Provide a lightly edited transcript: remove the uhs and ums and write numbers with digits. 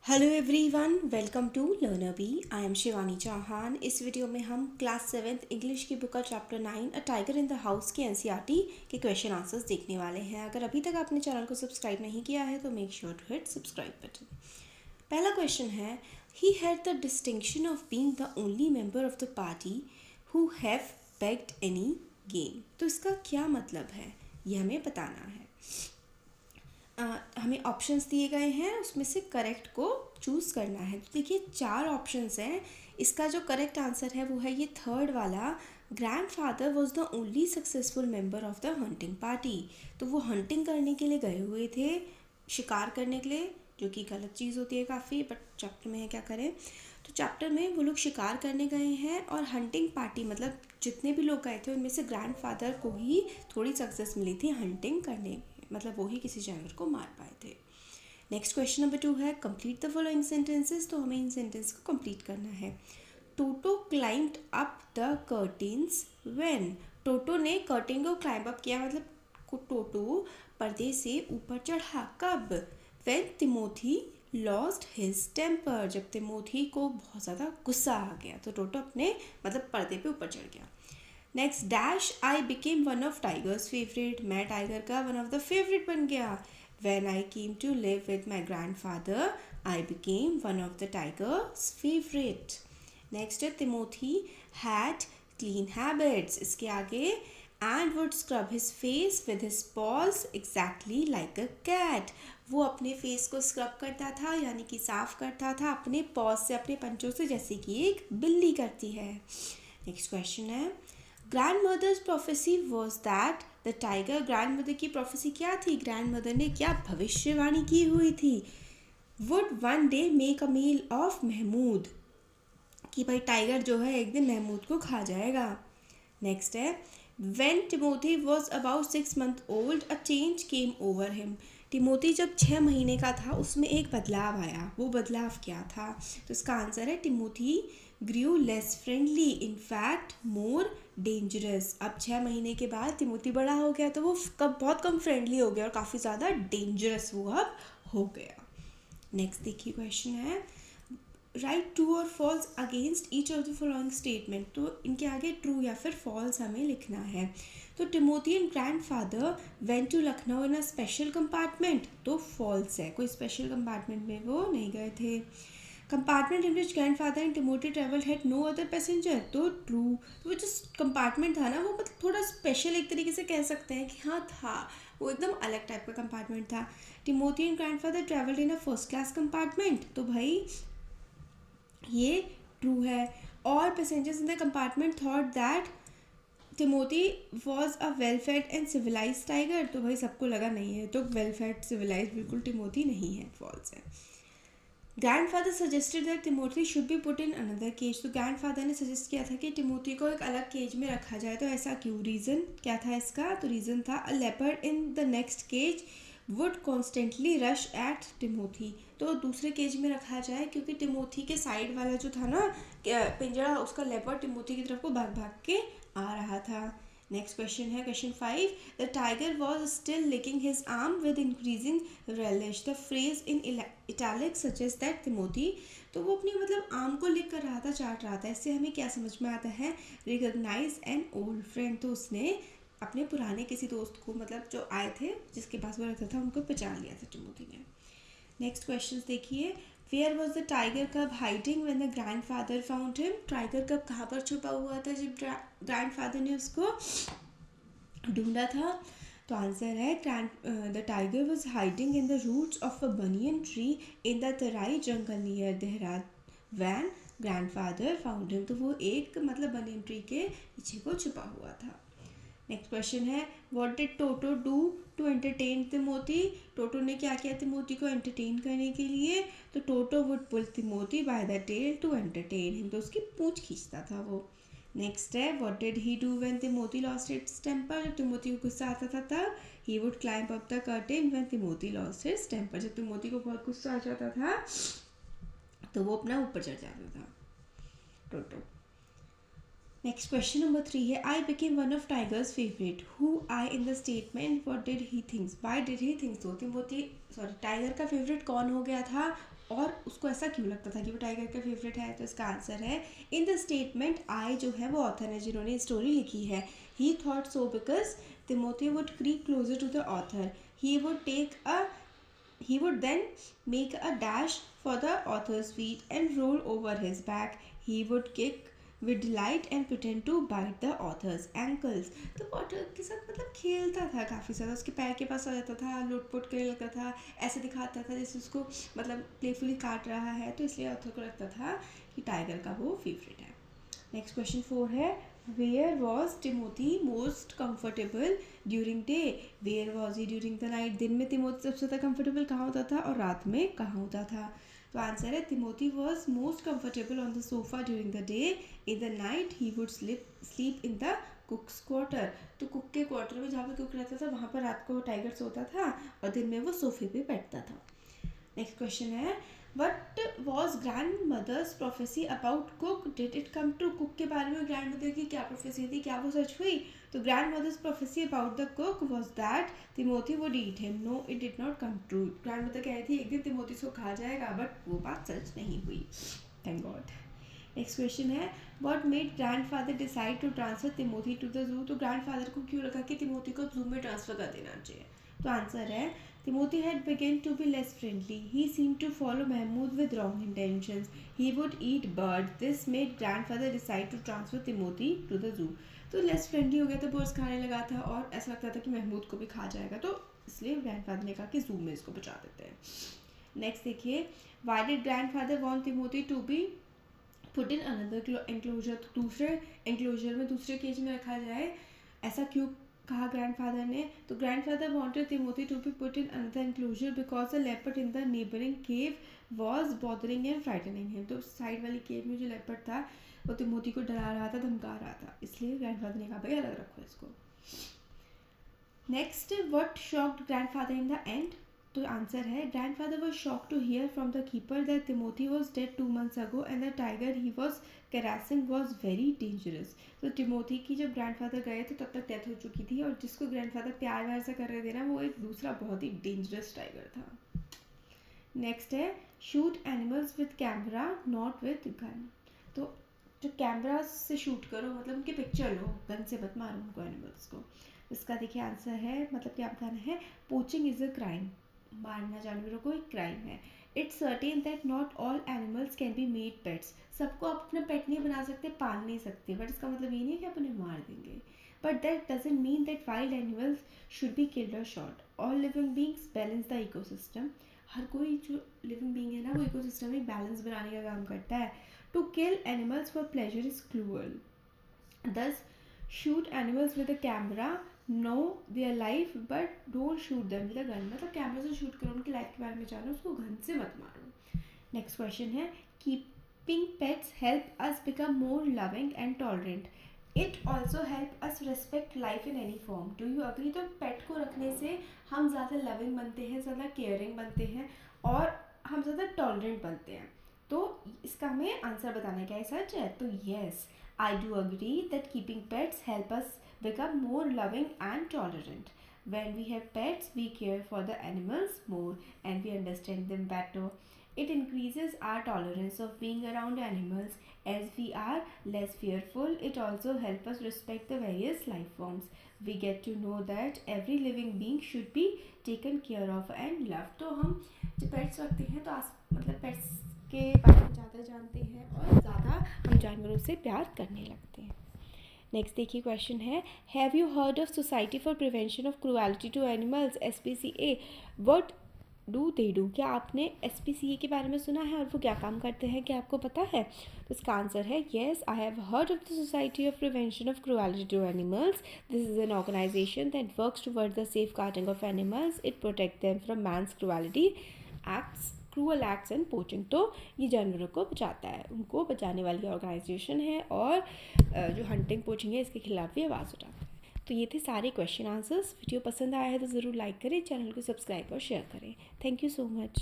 Hello everyone, welcome to learner bee. I am Shivani Chauhan. इस video में हम क्लास 7th इंग्लिश की बुक का chapter 9 a tiger in the house के NCERT के क्वेश्चन आंसर्स देखने वाले हैं। अगर अभी तक आपने चैनल को सब्सक्राइब नहीं किया है तो make sure to hit subscribe button. पहला क्वेश्चन है, he had the distinction of being the only member of the party who have bagged any game. तो इसका क्या मतलब है, ये हमें बताना है। हमें ऑप्शंस दिए गए हैं, उसमें से करेक्ट को चूज़ करना है। तो देखिए 4 ऑप्शंस हैं। इसका जो करेक्ट आंसर है वो है ये थर्ड वाला, grandfather was the only successful member of the hunting party. तो वो हंटिंग करने के लिए गए हुए थे, शिकार करने के लिए, जो कि गलत चीज़ होती है काफ़ी, बट चैप्टर में है क्या करें। तो चैप्टर में वो लोग शिकार करने गए हैं और हंटिंग पार्टी मतलब जितने भी लोग गए थे उनमें से ग्रैंडफादर को ही थोड़ी सक्सेस मिली थी हंटिंग करने में, मतलब वो ही किसी जानवर को मार पाए थे। नेक्स्ट क्वेश्चन नंबर 2 है, कंप्लीट द फॉलोइंग सेंटेंसेस। तो हमें इन सेंटेंस को कंप्लीट करना है। Toto climbed up the curtains when. Toto ने कर्टेन को क्लाइंब अप किया, मतलब टोटो पर्दे से ऊपर चढ़ा। कब? When Timothy lost his temper. जब तिमोथी को बहुत ज़्यादा गुस्सा आ गया तो टोटो अपने मतलब पर्दे पे ऊपर चढ़ गया। Next, dash I became one of tigers favourite. मैं टाइगर का वन ऑफ द फेवरेट बन गया। When I came to live with my grandfather, I became one of the tiger's favorite. Next, Timothy had clean habits. इसके आगे, and would scrub his face with his paws exactly like a cat. वो अपने face को scrub करता था, यानी कि साफ करता था अपने पॉज से, अपने पंचों से, जैसे कि एक बिल्ली करती है। नेक्स्ट क्वेश्चन है, grand mother's prophecy was that the tiger. Grand mother की प्रोफेसी क्या थी? ग्रैंड मदर ने क्या भविष्यवाणी की हुई थी? Would one day make a meal of Mahmood, कि भाई टाइगर जो है एक दिन महमूद को खा जाएगा। नेक्स्ट है, when Timothy was about 6 months old a change came over him. Timothy जब 6 महीने का था उसमें एक बदलाव आया। वो बदलाव क्या था? तो इसका आंसर है, Timothy grew less friendly, in fact more dangerous. अब 6 महीने के बाद टिमोथी बड़ा हो गया तो वो बहुत कम फ्रेंडली हो गया और काफ़ी ज़्यादा डेंजरस वो अब हो गया। नेक्स्ट देखिए क्वेश्चन है, राइट ट्रू और false against each of the following statement. तो इनके आगे ट्रू या फिर फॉल्स हमें लिखना है। तो Timothy and grandfather went to Lucknow in a special compartment. तो फॉल्स है, कोई स्पेशल कंपार्टमेंट में वो नहीं गए थे। Compartment in which grandfather and Timothy travel had no other passenger. तो ट्रू। तो वो जो कंपार्टमेंट था ना वो मतलब थोड़ा स्पेशल एक तरीके से कह सकते हैं कि हाँ था, वो एकदम अलग टाइप का कंपार्टमेंट था। Timothy and grandfather travelled in a first class compartment. तो भाई ये ट्रू है। All passengers in the compartment thought that Timothy was a well fed and civilize tiger. तो भाई सबको लगा नहीं है, तो वेल फेड सिविलाइज बिल्कुल टिमोथी नहीं है, फॉल्स है। Grandfather suggested that Timothy should be put in another cage. तो ग्रैंडफादर ने सजेस्ट किया था कि टिमोथी को एक अलग केज में रखा जाए। तो ऐसा क्यों? रीज़न क्या था इसका? तो रीज़न था, a leopard in the next cage would constantly rush at Timothy. तो दूसरे केज में रखा जाए क्योंकि टिमोथी के साइड वाला जो था ना पिंजरा, उसका लेपर्ड टिमोथी की तरफ को भाग भाग के आ रहा था। नेक्स्ट क्वेश्चन है question 5, the tiger was still licking his arm with increasing relish. The phrase in italic suggest that Timothy. तो वो अपनी मतलब आर्म को लिक कर रहा था, चाट रहा था। इससे हमें क्या समझ में आता है? Recognize an old friend. तो उसने अपने पुराने किसी दोस्त को, मतलब जो आए थे जिसके पास वो रहता था, उनको पहचान लिया था टिमोथी ने। नेक्स्ट क्वेश्चन देखिए, वेयर वॉज द टाइगर कब hiding when the grandfather found him. Tiger कब कहाँ पर छुपा हुआ था जब ग्रैंडफादर ने उसको ढूंढा था? तो आंसर है, the tiger was hiding in the roots of a banyan tree in the Terai jungle near Dehradun grandfather found him. तो वो एक मतलब बनियन ट्री के पीछे को छुपा हुआ था। नेक्स्ट क्वेश्चन है, what did Toto do to entertain Timothy. Toto ने क्या किया तिमोथी को एंटरटेन करने के लिए? तो Toto would pull Timothy by the tail to entertain him. तो उसकी पूंछ खींचता था वो। नेक्स्ट है, what did he do when Timothy lost its temper. जब तिमोथी को गुस्सा आता था तब he would climb up the curtain when Timothy lost his temper. जब तिमोथी को बहुत गुस्सा आ जाता था तो वो अपना ऊपर चढ़ जाता था टोटो। नेक्स्ट क्वेश्चन नंबर 3 है, I became one of tigers favourite. Who I in the statement what did he thinks, why did he think so. Timothy tiger का फेवरेट कौन हो गया था और उसको ऐसा क्यों लगता था कि वो टाइगर का फेवरेट है? तो इसका आंसर है इन द स्टेटमेंट आई जो है वो ऑथर है जिन्होंने स्टोरी लिखी है, he thought so because Timothy would creep closer to the author, he would then make a dash for the author's feet and roll over his back. He would kick with delight and pretend to bite the author's ankles. तो author के साथ मतलब खेलता था काफ़ी ज़्यादा, उसके पैर के पास आ जाता था, लुटपुट करने लगता था, ऐसे दिखाता था जैसे उसको मतलब प्लेफुली काट रहा है, तो इसलिए ऑथर को लगता था कि टाइगर का वो फेवरेट है। नेक्स्ट क्वेश्चन 4 है, where was Timothy most comfortable during day, where was he during the night? दिन में तिमोथी सबसे ज़्यादा कंफर्टेबल कहाँ होता था और रात में कहाँ होता था? तो आंसर है Timothy was most comfortable on the sofa during the day, in the night he would sleep in the कुक्स quarter. तो कुक के क्वार्टर में जहाँ पर कुक रहता था वहाँ पर रात को टाइगर सोता था और दिन में वो सोफे पे बैठता था। नेक्स्ट क्वेश्चन है, what was grand mother's prophecy about cook, did it come true? Cook के बारे में ग्रैंड मदर की क्या प्रोफेसी थी, क्या वो सच हुई? तो grand mother's prophecy about the cook was that Timothy would eat him, no it did not come true. Grand mother कह रही थी एक दिन तिमोथी को खा जाएगा, बट वो बात सच नहीं हुई, थैंक गॉड। नेक्स्ट क्वेश्चन है, what made grand father decide to transfer Timothy to the zoo? तो ग्रैंड फादर को क्यों लगा कि तिमोथी को जू में ट्रांसफर कर देना चाहिए? तो आंसर है Timothy had begun to be less friendly. He seemed to follow Mahmoud with wrong intentions. He would eat birds. This made grandfather decide to transfer Timothy to the zoo. तो less friendly हो गया था, birds खाने लगा था और ऐसा लगता था कि महमूद को भी खा जाएगा, तो इसलिए ग्रैंडफादर ने कहा कि जू में इसको बचा देते हैं। नेक्स्ट देखिए, why did grandfather want Timothy to be put in another enclosure? तो दूसरे एंक्लोजर में, दूसरे केज में रखा जाए, ऐसा क्यों कहा ग्रैंडफादर ने? तो grandfather wanted Timothy to be put in another enclosure because the leopard in the neighbouring cave was bothering and frightening him. तो साइड वाली केव में जो लेपर्ड था वो तिमोथी को डरा रहा था, धमका रहा था, इसलिए ग्रैंडफादर ने कहा भाई अलग रखो इसको। Next, what shocked grandfather in the end? तो आंसर है grandfather was shocked to hear from the keeper that Timothy was dead 2 months ago and the tiger he was caressing was very dangerous. तो Timothy की जब grandfather गए थे तब तक death हो चुकी थी और जिसको ग्रैंडफादर प्यार व्यार से कर रहे थे ना, वो एक दूसरा बहुत ही डेंजरस टाइगर था। नेक्स्ट है, shoot animals with camera not with gun. तो जो कैमरा से शूट करो मतलब उनकी पिक्चर लो, गन से मत मारो उनको, एनिमल्स को। इसका देखिए आंसर है, मतलब क्या बताना है, पोचिंग इज अ क्राइम, मारना जानवरों को एक क्राइम है। It's certain that not all animals can be made pets. सबको आप अपना पेट नहीं बना सकते, पाल नहीं सकते, बट इसका मतलब ये नहीं है कि आप उन्हें मार देंगे। But that doesn't mean that wild animals should be killed और shot. All living beings balance the ecosystem. हर कोई जो लिविंग बींग है ना, वो इकोसिस्टम में बैलेंस बनाने का काम करता है। To kill animals for pleasure is cruel. Thus, shoot animals with a camera, know their life, but don't shoot them with a gun. मतलब कैमरा से शूट करो, उनकी लाइफ के बारे में जानो, उसको गन से मत मारो। नेक्स्ट क्वेश्चन है, keeping pets help us become more loving and tolerant. It also help us respect life in any form. Do you agree? तो पेट को रखने से हम ज़्यादा लविंग बनते हैं, ज़्यादा केयरिंग बनते हैं और हम ज़्यादा टॉलरेंट बनते हैं। तो इसका हमें आंसर बताना क्या है, सच है? तो yes, I do agree that keeping pets help us become more loving and tolerant. When we have pets, we care for the animals more and we understand them better. It increases our tolerance of being around animals as we are less fearful. It also helps us respect the various life forms. We get to know that every living being should be taken care of and loved. तो हम जब pets रखते हैं तो मतलब pets के बारे में ज़्यादा जानते हैं और ज़्यादा हम जानवरों से प्यार करने लगते हैं। नेक्स्ट देखिए क्वेश्चन है, have you heard of society for prevention of cruelty to animals, SPCA? What do they do? क्या आपने SPCA के बारे में सुना है और वो क्या काम करते हैं, क्या आपको पता है? तो इसका आंसर है yes, I have heard of the society of prevention of cruelty to animals. This is an organization that works towards the safeguarding of animals. It protect them from man's cruelty acts, cruel acts and poaching. तो ये जानवरों को बचाता है, उनको बचाने वाली organisation है और जो हंटिंग पोचिंग है इसके खिलाफ भी आवाज़ उठाता है। तो ये थे सारे क्वेश्चन आंसर्स। वीडियो पसंद आया है तो ज़रूर लाइक करें, चैनल को सब्सक्राइब और शेयर करें। Thank you so much.